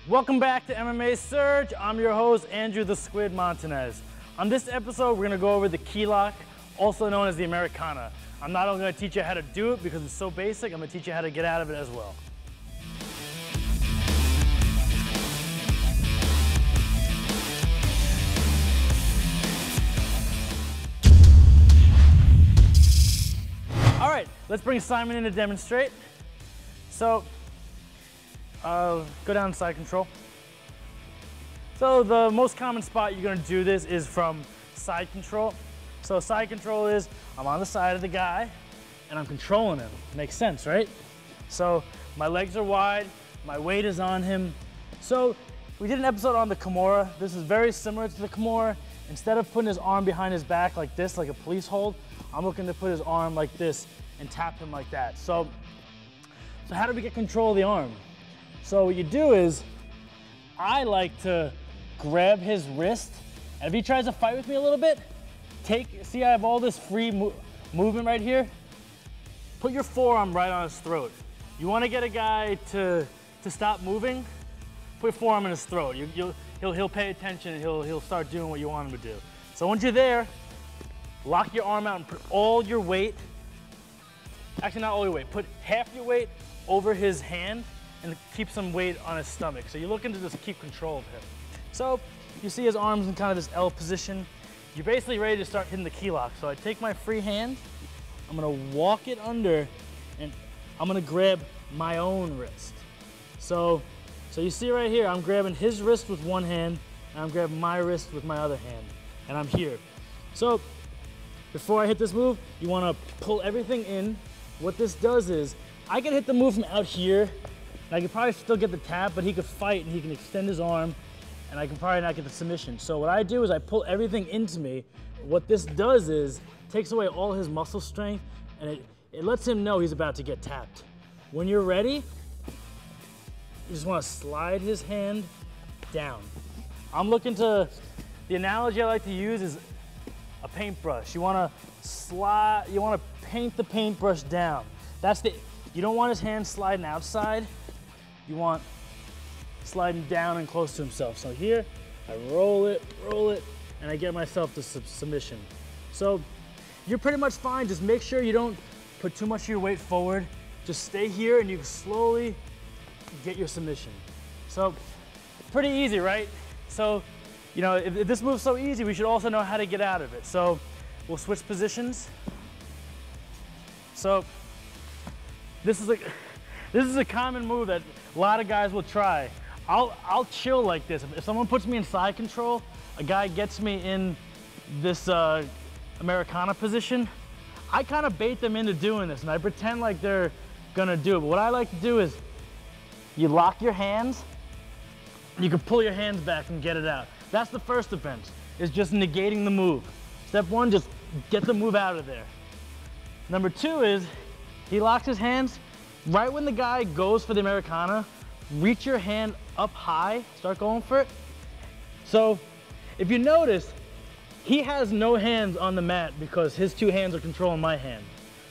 Welcome back to MMA Surge. I'm your host, Andrew the Squid Montañez. On this episode, we're gonna go over the key lock, also known as the Americana. I'm not only gonna teach you how to do it because it's so basic, I'm gonna teach you how to get out of it as well. All right, let's bring Simon in to demonstrate. So, go down to side control. So the most common spot you're gonna do this is from side control. So side control is, I'm on the side of the guy and I'm controlling him. Makes sense, right? So my legs are wide, my weight is on him. So we did an episode on the Kimura. This is very similar to the Kimura. Instead of putting his arm behind his back like this, like a police hold, I'm looking to put his arm like this and tap him like that. So how do we get control of the arm? So what you do is, I like to grab his wrist, and if he tries to fight with me a little bit, see I have all this free movement right here? Put your forearm right on his throat. You wanna get a guy to stop moving, put your forearm in his throat. He'll pay attention and he'll start doing what you want him to do. So once you're there, lock your arm out and put all your weight, actually not all your weight, put half your weight over his hand and keep some weight on his stomach. So you're looking to just keep control of him. So you see his arms in kind of this L position. You're basically ready to start hitting the key lock. So I take my free hand, I'm gonna walk it under, and I'm gonna grab my own wrist. So you see right here, I'm grabbing his wrist with one hand, and I'm grabbing my wrist with my other hand, and I'm here. So before I hit this move, you wanna pull everything in. What this does is, I can hit the move from out here, and I can probably still get the tap, but he could fight and he can extend his arm, and I can probably not get the submission. So what I do is I pull everything into me. What this does is, takes away all his muscle strength, and it lets him know he's about to get tapped. When you're ready, you just wanna slide his hand down. I'm looking to, the analogy I like to use is a paintbrush. You wanna paint the paintbrush down. You don't want his hand sliding outside. You want sliding down and close to himself. So here, I roll it, and I get myself to submission. So you're pretty much fine. Just make sure you don't put too much of your weight forward. Just stay here and you can slowly get your submission. So pretty easy, right? So, you know, if this move's so easy, we should also know how to get out of it. So we'll switch positions. So this is a common move that a lot of guys will try. I'll chill like this. If someone puts me in side control, a guy gets me in this Americana position, I kind of bait them into doing this and I pretend like they're gonna do it. But what I like to do is, you lock your hands, you can pull your hands back and get it out. That's the first defense, is just negating the move. Step one, just get the move out of there. Number two is, he locks his hands. Right when the guy goes for the Americana, reach your hand up high, start going for it. So if you notice, he has no hands on the mat because his two hands are controlling my hand.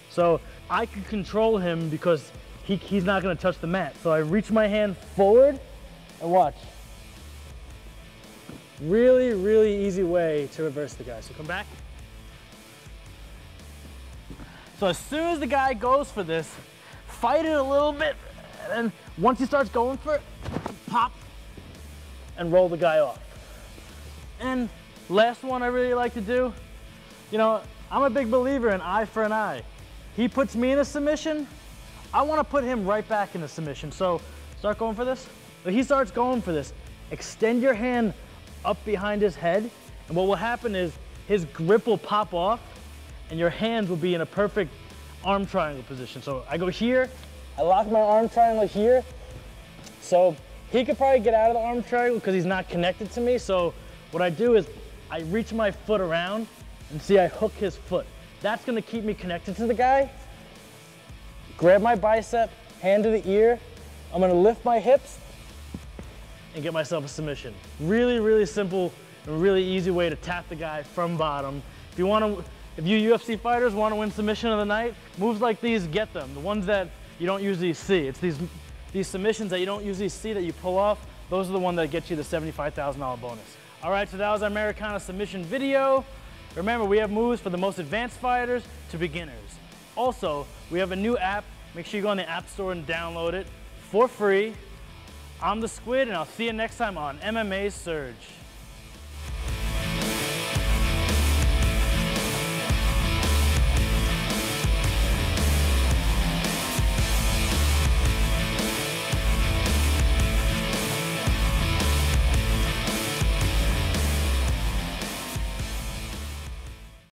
So I can control him because he's not gonna touch the mat. So I reach my hand forward and watch. Really, really easy way to reverse the guy. So come back. So as soon as the guy goes for this, fight it a little bit, and then once he starts going for it, pop, and roll the guy off. And last one I really like to do, you know, I'm a big believer in eye for an eye. He puts me in a submission, I want to put him right back in a submission. So start going for this. But he starts going for this. Extend your hand up behind his head, and what will happen is his grip will pop off, and your hands will be in a perfect arm triangle position. So I go here, I lock my arm triangle here. So he could probably get out of the arm triangle because he's not connected to me. So what I do is I reach my foot around and see I hook his foot. That's gonna keep me connected to the guy. Grab my bicep, hand to the ear. I'm gonna lift my hips and get myself a submission. Really, really simple and really easy way to tap the guy from bottom. If you UFC fighters want to win submission of the night, moves like these, get them. The ones that you don't usually see. It's these submissions that you don't usually see that you pull off. those are the ones that get you the $75,000 bonus. All right, so that was our Americana submission video. Remember, we have moves for the most advanced fighters to beginners. Also, we have a new app. Make sure you go on the App Store and download it for free. I'm the Squid, and I'll see you next time on MMA Surge.